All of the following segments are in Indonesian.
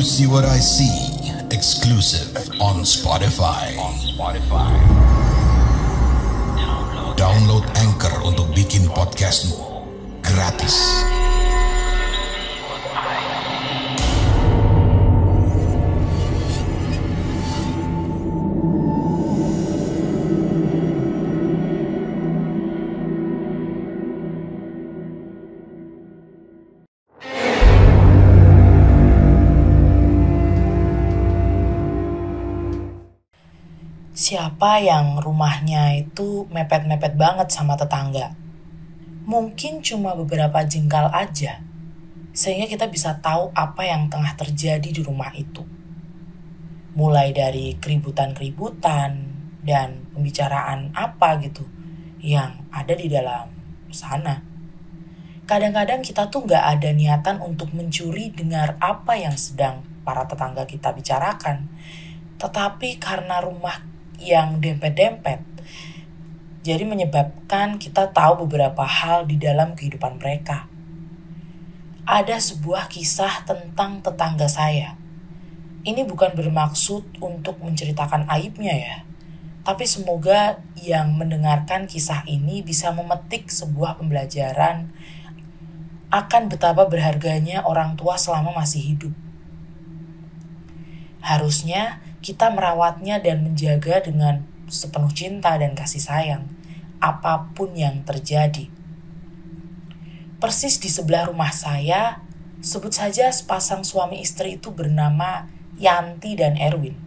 See What I See, exclusive on Spotify. Download Anchor untuk bikin podcastmu gratis. Siapa yang rumahnya itu mepet-mepet banget sama tetangga? Mungkin cuma beberapa jengkal aja, sehingga kita bisa tahu apa yang tengah terjadi di rumah itu. Mulai dari keributan-keributan dan pembicaraan apa gitu yang ada di dalam sana. Kadang-kadang kita tuh gak ada niatan untuk mencuri dengar apa yang sedang para tetangga kita bicarakan. Tetapi karena rumah yang dempet-dempet, jadi menyebabkan kita tahu beberapa hal di dalam kehidupan mereka. Ada sebuah kisah tentang tetangga saya. Ini bukan bermaksud untuk menceritakan aibnya ya, tapi semoga yang mendengarkan kisah ini bisa memetik sebuah pembelajaran akan betapa berharganya orang tua selama masih hidup. Harusnya kita merawatnya dan menjaga dengan sepenuh cinta dan kasih sayang, apapun yang terjadi. Persis di sebelah rumah saya, sebut saja sepasang suami istri itu bernama Yanti dan Erwin.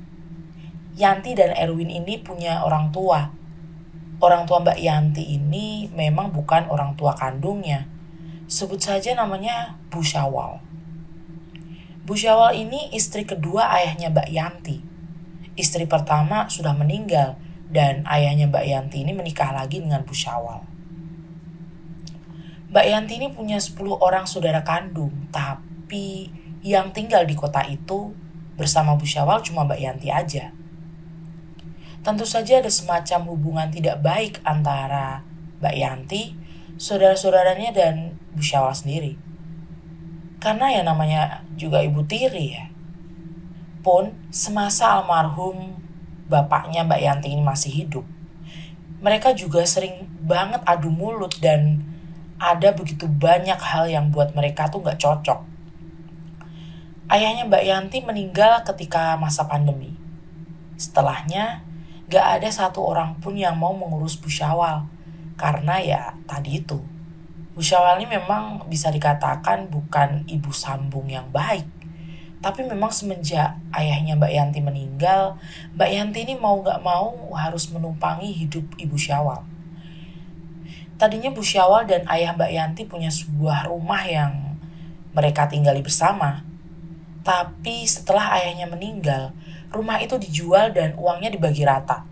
Yanti dan Erwin ini punya orang tua. Orang tua Mbak Yanti ini memang bukan orang tua kandungnya. Sebut saja namanya Bu Syawal. Bu Syawal ini istri kedua ayahnya Mbak Yanti. Istri pertama sudah meninggal dan ayahnya Mbak Yanti ini menikah lagi dengan Bu Syawal. Mbak Yanti ini punya 10 orang saudara kandung, tapi yang tinggal di kota itu bersama Bu Syawal cuma Mbak Yanti aja. Tentu saja ada semacam hubungan tidak baik antara Mbak Yanti, saudara-saudaranya dan Bu Syawal sendiri. Karena ya namanya juga ibu tiri ya. Pun semasa almarhum bapaknya Mbak Yanti ini masih hidup, mereka juga sering banget adu mulut dan ada begitu banyak hal yang buat mereka tuh gak cocok. Ayahnya Mbak Yanti meninggal ketika masa pandemi. Setelahnya gak ada satu orang pun yang mau mengurus Bu Syawal, karena ya tadi itu, Bu Syawal ini memang bisa dikatakan bukan ibu sambung yang baik. Tapi memang semenjak ayahnya Mbak Yanti meninggal, Mbak Yanti ini mau gak mau harus menumpangi hidup Ibu Syawal. Tadinya Bu Syawal dan ayah Mbak Yanti punya sebuah rumah yang mereka tinggali bersama. Tapi setelah ayahnya meninggal, rumah itu dijual dan uangnya dibagi rata.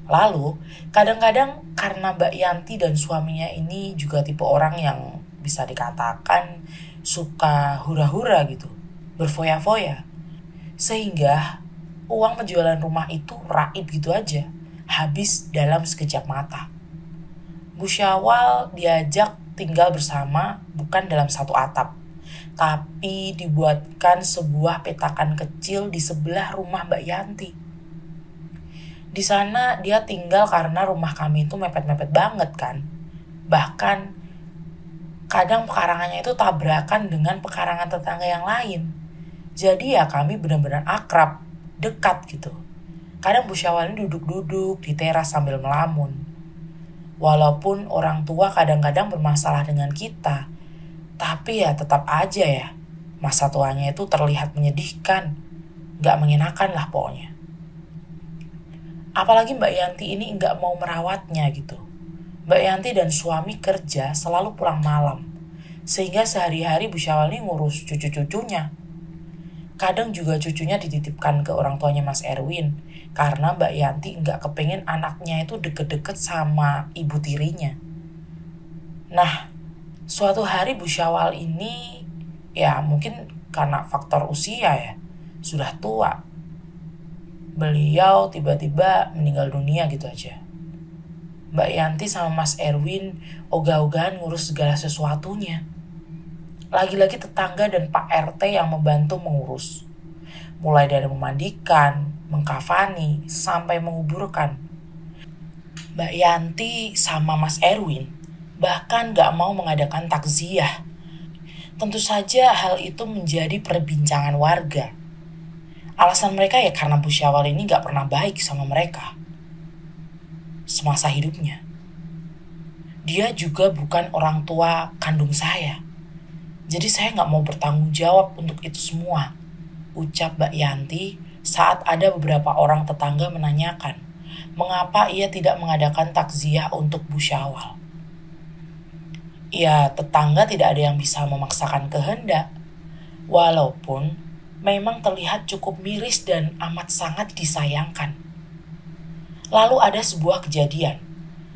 Lalu, kadang-kadang karena Mbak Yanti dan suaminya ini juga tipe orang yang bisa dikatakan suka hura-hura gitu, berfoya-foya, sehingga uang penjualan rumah itu raib gitu aja, habis dalam sekejap mata. Bu Syawal diajak tinggal bersama bukan dalam satu atap, tapi dibuatkan sebuah petakan kecil di sebelah rumah Mbak Yanti. Di sana dia tinggal karena rumah kami itu mepet-mepet banget kan. Bahkan kadang pekarangannya itu tabrakan dengan pekarangan tetangga yang lain. Jadi ya kami benar-benar akrab, dekat gitu. Kadang Bu Syawal ini duduk-duduk di teras sambil melamun. Walaupun orang tua kadang-kadang bermasalah dengan kita, tapi ya tetap aja ya, masa tuanya itu terlihat menyedihkan. Gak mengenakan lah pokoknya. Apalagi Mbak Yanti ini gak mau merawatnya gitu. Mbak Yanti dan suami kerja selalu pulang malam, sehingga sehari-hari Bu Syawal ini ngurus cucu-cucunya. Kadang juga cucunya dititipkan ke orang tuanya Mas Erwin, karena Mbak Yanti nggak kepengen anaknya itu deket-deket sama ibu tirinya. Nah, suatu hari Bu Syawal ini, ya mungkin karena faktor usia ya, sudah tua. Beliau tiba-tiba meninggal dunia gitu aja. Mbak Yanti sama Mas Erwin ogah-ogahan ngurus segala sesuatunya. lagi-lagi tetangga dan Pak RT yang membantu mengurus. Mulai dari memandikan, mengkafani, sampai menguburkan. Mbak Yanti sama Mas Erwin bahkan gak mau mengadakan takziah. Tentu saja hal itu menjadi perbincangan warga. Alasan mereka ya karena Bu Syawal ini gak pernah baik sama mereka semasa hidupnya. Dia juga bukan orang tua kandung saya. Jadi saya gak mau bertanggung jawab untuk itu semua, ucap Mbak Yanti saat ada beberapa orang tetangga menanyakan mengapa ia tidak mengadakan takziah untuk Bu Syawal. Ya, tetangga tidak ada yang bisa memaksakan kehendak. Walaupun memang terlihat cukup miris dan amat sangat disayangkan. Lalu ada sebuah kejadian,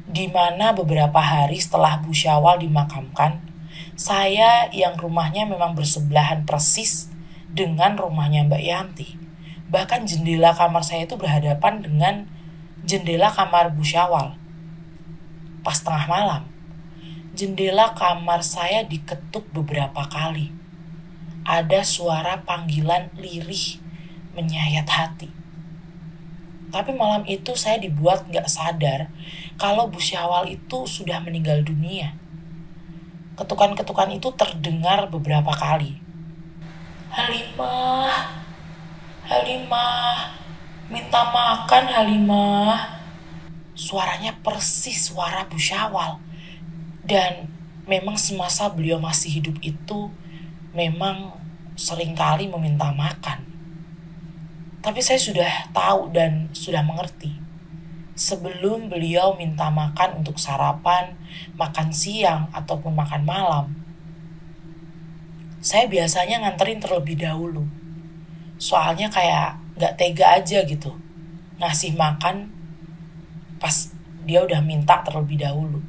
di mana beberapa hari setelah Bu Syawal dimakamkan, saya yang rumahnya memang bersebelahan persis dengan rumahnya Mbak Yanti. Bahkan jendela kamar saya itu berhadapan dengan jendela kamar Bu Syawal. Pas tengah malam, jendela kamar saya diketuk beberapa kali. Ada suara panggilan lirih menyayat hati. Tapi malam itu saya dibuat gak sadar kalau Bu Syawal itu sudah meninggal dunia. Ketukan-ketukan itu terdengar beberapa kali. Halimah, Halimah, minta makan Halimah. Suaranya persis suara Bu Syawal. Dan memang semasa beliau masih hidup itu memang seringkali meminta makan. Tapi saya sudah tahu dan sudah mengerti. Sebelum beliau minta makan untuk sarapan, makan siang, ataupun makan malam, saya biasanya nganterin terlebih dahulu. Soalnya kayak gak tega aja gitu ngasih makan pas dia udah minta terlebih dahulu.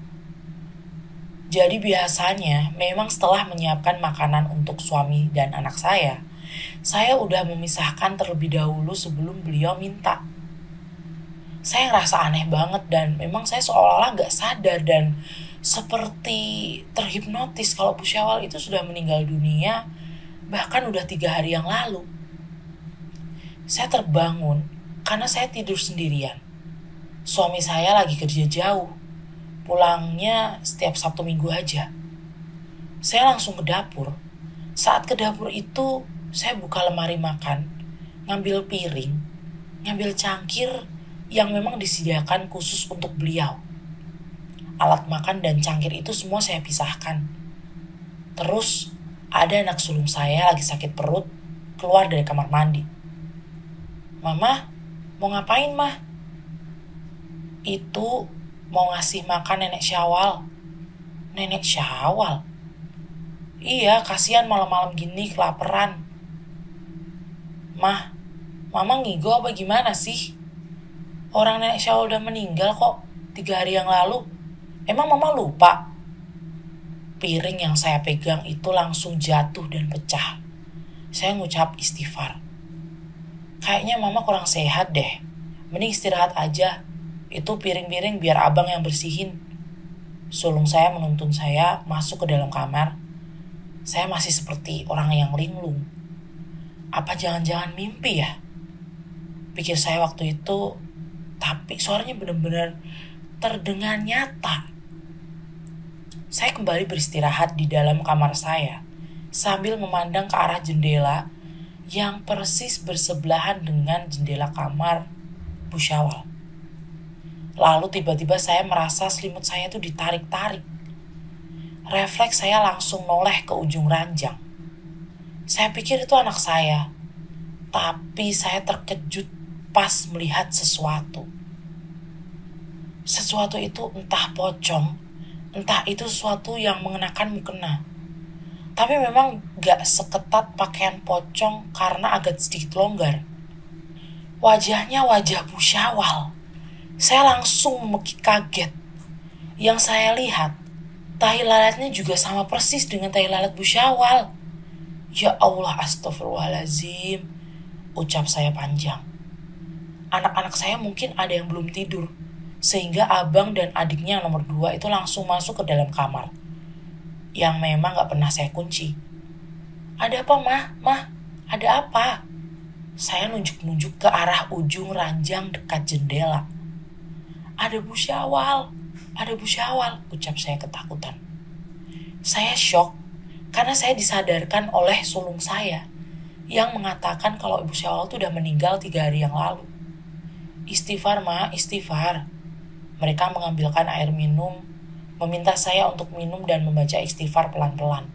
Jadi biasanya memang setelah menyiapkan makanan untuk suami dan anak saya udah memisahkan terlebih dahulu sebelum beliau minta. Saya ngerasa aneh banget dan memang saya seolah-olah gak sadar dan seperti terhipnotis kalau Bu Syawal itu sudah meninggal dunia bahkan udah 3 hari yang lalu. Saya terbangun karena saya tidur sendirian. Suami saya lagi kerja jauh, pulangnya setiap Sabtu Minggu aja. Saya langsung ke dapur. Saat ke dapur itu saya buka lemari makan, ngambil piring, ngambil cangkir yang memang disediakan khusus untuk beliau. Alat makan dan cangkir itu semua saya pisahkan. Terus ada anak sulung saya lagi sakit perut keluar dari kamar mandi. Mama, mau ngapain mah? Itu mau ngasih makan nenek Syawal. Nenek Syawal? Iya, kasihan malam-malam gini kelaparan. Mah, mama ngigo apa gimana sih? Orang nenek Syawal udah meninggal kok 3 hari yang lalu. Emang mama lupa? Piring yang saya pegang itu langsung jatuh dan pecah. Saya ngucap istighfar. Kayaknya mama kurang sehat deh. Mending istirahat aja. Itu piring-piring biar abang yang bersihin. Sulung saya menuntun saya masuk ke dalam kamar. Saya masih seperti orang yang linglung. Apa jangan-jangan mimpi ya? Pikir saya waktu itu, tapi suaranya benar-benar terdengar nyata. Saya kembali beristirahat di dalam kamar saya sambil memandang ke arah jendela yang persis bersebelahan dengan jendela kamar Bu Syawal. Lalu tiba-tiba saya merasa selimut saya itu ditarik-tarik. Refleks saya langsung noleh ke ujung ranjang. Saya pikir itu anak saya, tapi saya terkejut pas melihat sesuatu. Sesuatu itu entah pocong, entah itu sesuatu yang mengenakan mukena. Tapi memang gak seketat pakaian pocong karena agak sedikit longgar. Wajahnya wajah Bu Syawal. Saya langsung memekik kaget. Yang saya lihat, tahi lalatnya juga sama persis dengan tahi lalat Bu Syawal. Ya Allah, astagfirullahaladzim, ucap saya panjang. Anak-anak saya mungkin ada yang belum tidur, sehingga abang dan adiknya yang nomor 2 itu langsung masuk ke dalam kamar, yang memang gak pernah saya kunci. Ada apa, Mah? Ada apa? Saya nunjuk-nunjuk ke arah ujung ranjang dekat jendela. Ada Bu Syawal, ucap saya ketakutan. Saya shock karena saya disadarkan oleh sulung saya yang mengatakan kalau Ibu Syawal itu udah meninggal 3 hari yang lalu. Istighfar, Ma, istighfar. Mereka mengambilkan air minum, meminta saya untuk minum dan membaca istighfar pelan-pelan.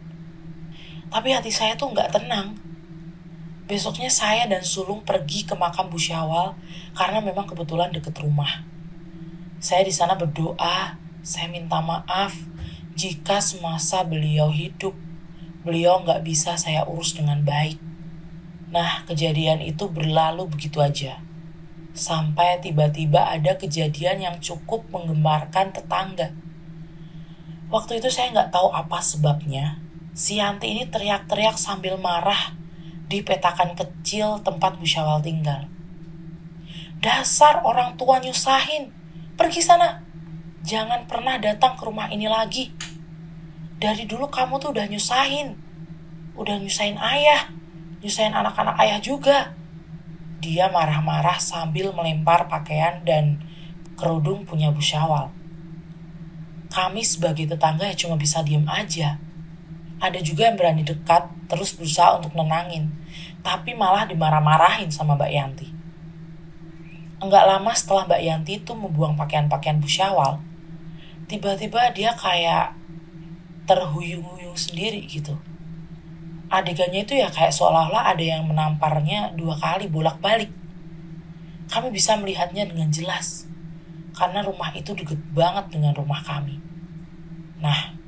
Tapi hati saya tuh gak tenang. Besoknya saya dan sulung pergi ke makam Bu Syawal karena memang kebetulan deket rumah. Saya di sana berdoa, saya minta maaf jika semasa beliau hidup, beliau gak bisa saya urus dengan baik. Nah, kejadian itu berlalu begitu aja. Sampai tiba-tiba ada kejadian yang cukup menggemparkan tetangga. Waktu itu saya gak tahu apa sebabnya. Si Yanti ini teriak-teriak sambil marah di petakan kecil tempat Bu Syawal tinggal. Dasar orang tua nyusahin. Pergi sana. Jangan pernah datang ke rumah ini lagi. Dari dulu kamu tuh udah nyusahin. Udah nyusahin ayah. Nyusahin anak-anak ayah juga. Dia marah-marah sambil melempar pakaian dan kerudung punya Bu Syawal. Kami sebagai tetangga ya cuma bisa diem aja. Ada juga yang berani dekat terus berusaha untuk nenangin. Tapi malah dimarah-marahin sama Mbak Yanti. Enggak lama setelah Mbak Yanti itu membuang pakaian-pakaian Bu Syawal, tiba-tiba dia kayak terhuyung-huyung sendiri gitu. Adegannya itu ya kayak seolah-olah ada yang menamparnya 2 kali bolak-balik. Kami bisa melihatnya dengan jelas, karena rumah itu deket banget dengan rumah kami. Nah,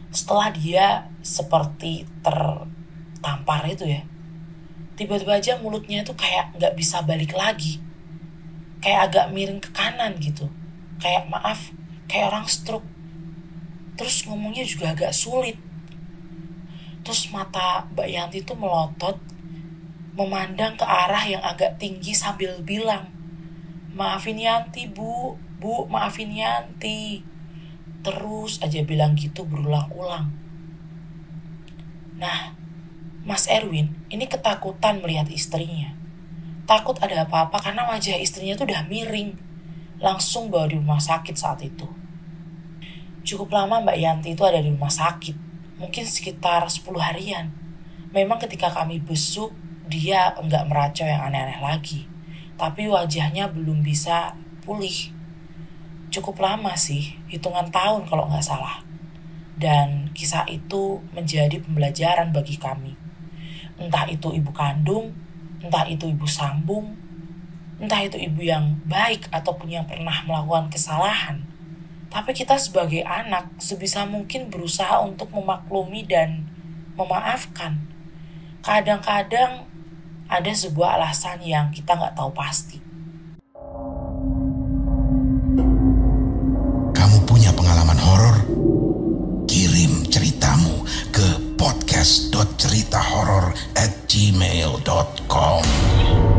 setelah dia seperti tertampar itu ya, tiba-tiba aja mulutnya itu kayak gak bisa balik lagi. Kayak agak miring ke kanan gitu. Kayak maaf, kayak orang stroke. Terus ngomongnya juga agak sulit. Terus mata Mbak Yanti itu melotot, memandang ke arah yang agak tinggi sambil bilang, "Maafin Yanti, Bu, maafin Yanti." Terus aja bilang gitu berulang-ulang. Nah, Mas Erwin ini ketakutan melihat istrinya. Takut ada apa-apa karena wajah istrinya tuh udah miring. Langsung bawa di rumah sakit saat itu. Cukup lama Mbak Yanti itu ada di rumah sakit. Mungkin sekitar 10 harian. Memang ketika kami besuk, dia enggak meracau yang aneh-aneh lagi. Tapi wajahnya belum bisa pulih. Cukup lama sih, hitungan tahun kalau nggak salah. Dan kisah itu menjadi pembelajaran bagi kami. Entah itu ibu kandung, entah itu ibu sambung, entah itu ibu yang baik ataupun yang pernah melakukan kesalahan. Tapi kita sebagai anak sebisa mungkin berusaha untuk memaklumi dan memaafkan. Kadang-kadang ada sebuah alasan yang kita nggak tahu pasti. Kamu punya pengalaman horor? Kirim ceritamu ke podcast.ceritahoror@gmail.com.